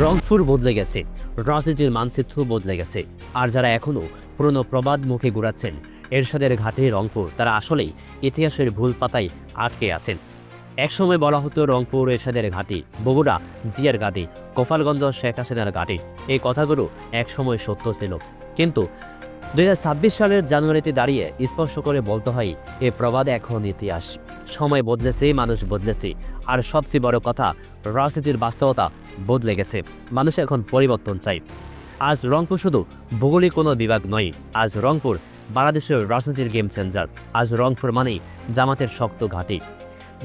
রংপুর বদলে গেছে, রাজনীতির মানচিত্র বদলে গেছে। আর যারা এখনও পুরনো প্রবাদ মুখে ঘুরাচ্ছেন এরশাদের ঘাটে রংপুর, তারা আসলেই ইতিহাসের ভুল পাতায় আটকে আছেন। একসময় বলা হতো রংপুর এরশাদের ঘাঁটি, বগুড়া জিয়ার ঘাঁটি, গোপালগঞ্জ শেখ হাসিনার ঘাঁটি। এই কথাগুলো একসময় সত্য ছিল, কিন্তু 2026 সালের জানুয়ারিতে দাঁড়িয়ে স্পষ্ট করে বলতে হয় এ প্রবাদ এখন ইতিহাস। সময় বদলেছে, মানুষ বদলেছে, আর সবচেয়ে বড় কথা, রাজনীতির বাস্তবতা বদলে গেছে। মানুষ এখন পরিবর্তন চাই। আজ রংপুর শুধু ভৌগোলিক কোনো বিভাগ নয়, আজ রংপুর বাংলাদেশের রাজনীতির গেম চেঞ্জার। আজ রংপুর মানেই জামাতের শক্ত ঘাঁটি।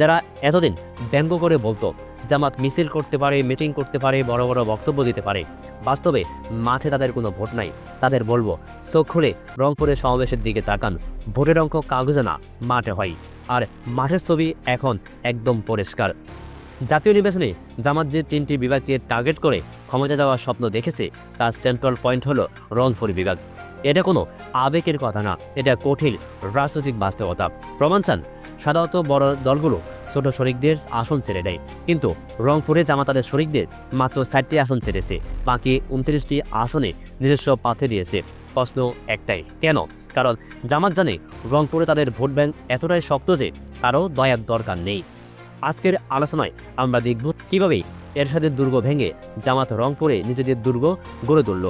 যারা এতদিন ব্যঙ্গ করে বলতো জামাত মিছিল করতে পারে, মিটিং করতে পারে, বড় বড় বক্তব্য দিতে পারে, বাস্তবে মাঠে তাদের কোনো ভোট নাই, তাদের বলবো চোখ খুলে রংপুরের সমাবেশের দিকে তাকান। ভোটের অঙ্ক কাগজে না, মাঠে হয়। আর মাঠের ছবি এখন একদম পরিষ্কার। জাতীয় নির্বাচনে জামাত যে 3টি বিভাগকে টার্গেট করে ক্ষমতা যাওয়ার স্বপ্ন দেখেছে, তার সেন্ট্রাল পয়েন্ট হলো রংপুর বিভাগ। এটা কোনো আবেগের কথা না, এটা কঠিন রাজনৈতিক বাস্তবতা। প্রমাণ চান? সাধারণত বড় দলগুলো ছোট শরিকদের আসন ছেড়ে দেয়, কিন্তু রংপুরে জামাত তাদের শরিকদের মাত্র 4টি আসন ছেড়েছে, বাকি 29টি আসনে নিজস্ব পাথে দিয়েছে। প্রশ্ন একটাই, কেন? কারণ জামাত জানে রংপুরে তাদের ভোট ব্যাংক এতটাই শক্ত যে কারো দয়ার দরকার নেই। আজকের আলোচনায় আমরা দেখব কীভাবে এরশাদের দুর্গ ভেঙে জামাত রংপুরে নিজেদের দুর্গ গড়ে তুলল।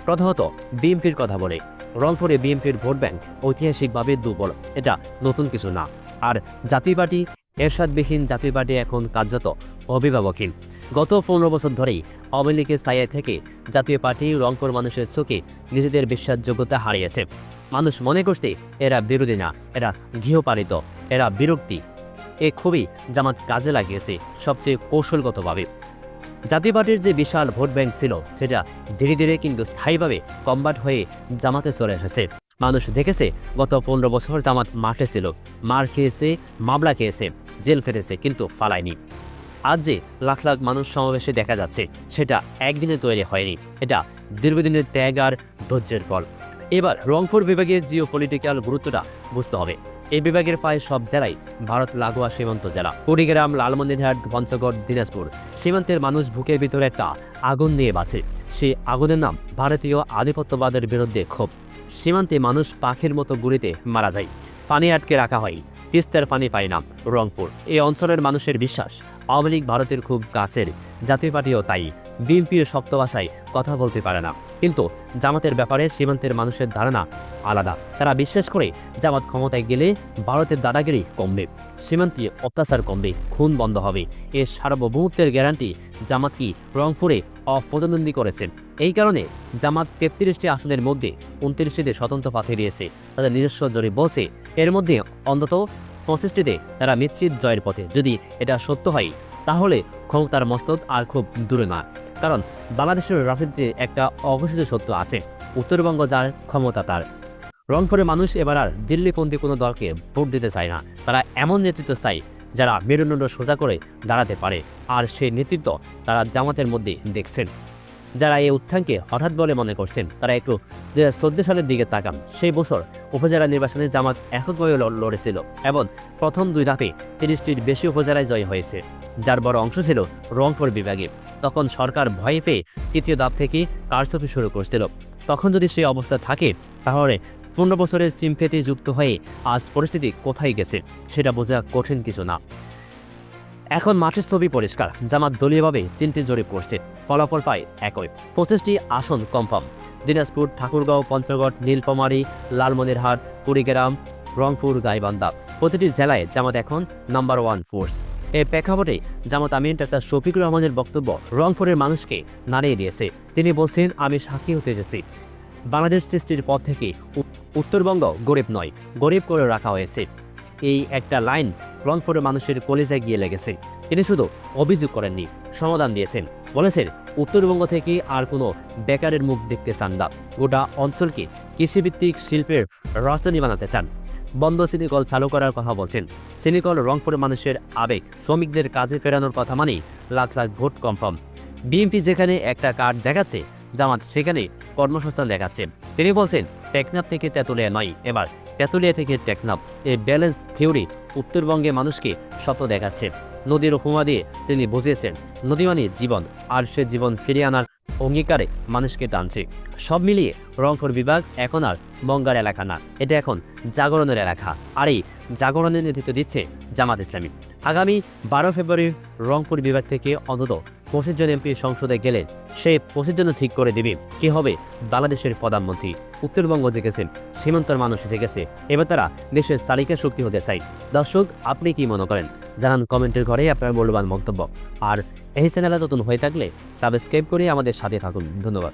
প্রথমত বিএনপির কথা বলে। রংপুরে বিএনপির ভোট ব্যাংক ঐতিহাসিকভাবে দুর্বল, এটা নতুন কিছু না। আর জাতীয় পার্টি, এরশাদবিহীন জাতীয় পার্টি এখন কার্যত অভিভাবকহীন। গত 15 বছর ধরেই আওয়ামী লীগের ছায়া থেকে জাতীয় পার্টি রংপুর মানুষের চোখে নিজেদের বিশ্বাসযোগ্যতা হারিয়েছে। মানুষ মনে করতে এরা বিরোধী না, এরা গৃহপালিত, এরা বিরক্তি। এ খুবই জামাত কাজে লাগিয়েছে, সবচেয়ে কৌশলগতভাবে। জাতীয় পার্টির যে বিশাল ভোট ব্যাংক ছিল, সেটা ধীরে ধীরে কিন্তু স্থায়ীভাবে কনভার্ট হয়ে জামাতে চলে এসেছে। মানুষ দেখেছে গত 15 বছর জামাত মাঠে ছিল, মার খেয়েছে, মামলা খেয়েছে, জেল ফেরেছে, কিন্তু ফালায়নি। আজ যে লাখ লাখ মানুষ সমাবেশে দেখা যাচ্ছে, সেটা একদিনে তৈরি হয়নি, এটা দীর্ঘদিনের ত্যাগ আর ধৈর্যের ফল। এবার রংপুর বিভাগের জিও পলিটিক্যাল গুরুত্বটা বুঝতে হবে। এই বিভাগের প্রায় সব জেলাই ভারত লাগোয়া সীমান্ত জেলা। কুড়িগ্রাম, লালমনিরহাট, পঞ্চগড়, দিনাজপুর। সীমান্তের মানুষ বুকের ভিতরে একটা আগুন নিয়ে বাঁচে। সেই আগুনের নাম ভারতীয় আধিপত্যবাদের বিরুদ্ধে ক্ষোভ। সীমান্তে মানুষ পাখির মতো গুলিতে মারা যায়, পানি আটকে রাখা হয়, তিস্তার পানি পায় না রংপুর। এই অঞ্চলের মানুষের বিশ্বাস আওয়ামী লীগ ভারতের খুব কাছের, জাতীয় পার্টিও তাই। বিএনপির শক্ত ভাষায় কথা বলতে পারে না, কিন্তু জামাতের ব্যাপারে সীমান্তের মানুষের ধারণা আলাদা। তারা বিশ্বাস করে জামাত ক্ষমতায় গেলে ভারতের দাদাগিরি কমবে, সীমান্তে অত্যাচার কমবে, খুন বন্ধ হবে। এর সার্বভৌমত্বের গ্যারান্টি জামাত কি রংপুরে অপ্রতিদ্বন্দ্বী করেছেন। এই কারণে জামাত 33টি আসনের মধ্যে 29টিতে স্বতন্ত্র পাঠিয়ে দিয়েছে। তাদের নিজস্ব জরিপ বলছে এর মধ্যে অন্তত 25টিতে তারা নিশ্চিত জয়ের পথে। যদি এটা সত্য হয়, তাহলে ক্ষমতার মস্তক আর খুব দূরে না। কারণ বাংলাদেশের রাজনীতিতে একটা অঘোষিত সত্য আছে, উত্তরবঙ্গ যার ক্ষমতা তার। রংপুরের মানুষ এবার আর দিল্লিপন্থী কোনো দলকে ভোট দিতে চায় না, তারা এমন নেতৃত্ব চায় যারা মেরুদণ্ড সোজা করে দাঁড়াতে পারে। আর সেই নেতৃত্ব তারা জামাতের মধ্যে দেখছেন। যারা এই উত্থানকে হঠাৎ বলে মনে করছেন, তারা একটু 2014 সালের দিকে তাকান। সেই বছর উপজেলা নির্বাচনে জামাত এককভাবে লড়েছিল এবং প্রথম 2 ধাপে 30টির বেশি উপজেলায় জয় হয়েছে, যার বড় অংশ ছিল রংপুর বিভাগে। তখন সরকার ভয় পেয়ে 3য় ধাপ থেকে কারচুপি শুরু করছিল। তখন যদি সেই অবস্থা থাকে, তাহলে 15 বছরের সিম্পেথি যুক্ত হয়ে আজ পরিস্থিতি কোথায় গেছে সেটা বোঝা কঠিন কিছু না। এখন মাঠের ছবি পরিষ্কার। জামাত দলীয়ভাবে 3টি জরিপ করছে, ফলাফল পায় একই। 25টি আসন কনফার্ম। দিনাজপুর, ঠাকুরগাঁও, পঞ্চগড়, নীলফামারী, লালমনিরহাট, কুড়িগ্রাম, রংপুর, গাইবান্ধা। প্রতিটি জেলায় জামাত এখন নাম্বার 1 ফোর্স। এই প্রেক্ষাপটে জামাত আমির ডাক্তার শফিকুর রহমানের বক্তব্য রংপুরের মানুষকে নাড়িয়ে দিয়েছে। তিনি বলছেন, আমি সাক্ষী হতে এসেছি। বাংলাদেশ সৃষ্টির পর থেকে উত্তরবঙ্গ গরিব নয়, গরিব করে রাখা হয়েছে। এই একটা লাইন রংপুরের মানুষের কলিজায় গিয়ে লেগেছে। তিনি শুধু অভিযোগ করেননি, সমাধান দিয়েছেন। বলেছেন, উত্তরবঙ্গ থেকে আর কোনো বেকারের মুখ দেখতে চান না, গোটা অঞ্চলকে কৃষিভিত্তিক শিল্পের রাজধানী বানাতে চান। বন্ধ চিনিকল চালু করার কথা বলছেন। চিনিকল রংপুরের মানুষের আবেগ, শ্রমিকদের কাজে ফেরানোর কথা মানেই lakh lakh vote confirm. BNP যেখানে একটা কার্ড দেখাচ্ছে, জামাত সেখানে কর্মসংস্থান দেখাচ্ছে। তিনি বলছেন, টেকনাফ থেকে তেঁতুলিয়া নয়, এবার তেঁতুলিয়া থেকে টেকনাফ। এই ব্যালেন্স থিওরি উত্তরবঙ্গে মানুষকে স্বপ্ন দেখাচ্ছে। নদীর উপমা দিয়ে তিনি বুঝিয়েছেন নদী মানে জীবন, আর সে জীবন ফিরিয়ে আনার অঙ্গীকারে মানুষকে টানছে। সব মিলিয়ে রংপুর বিভাগ এখন আর মঙ্গার এলাকা না, এটা এখন জাগরণের এলাকা। আর এই জাগরণের নেতৃত্ব দিচ্ছে জামাত ইসলামী। আগামী 12 ফেব্রুয়ারি রংপুর বিভাগ থেকে অন্তত 25 জন এমপি সংসদে গেলে সে 25 জন ঠিক করে দিবে কে হবে বাংলাদেশের প্রধানমন্ত্রী। উত্তরবঙ্গ জেগেছে, সীমান্তের মানুষ জেগেছে, এবার তারা দেশের চালিকা শক্তি হতে চায়। দর্শক, আপনি কি মনে করেন জানান কমেন্টের ঘরে আপনার মূল্যবান মন্তব্য। আর এই চ্যানেলে নতুন হয়ে থাকলে সাবস্ক্রাইব করে আমাদের সাথে থাকুন। ধন্যবাদ।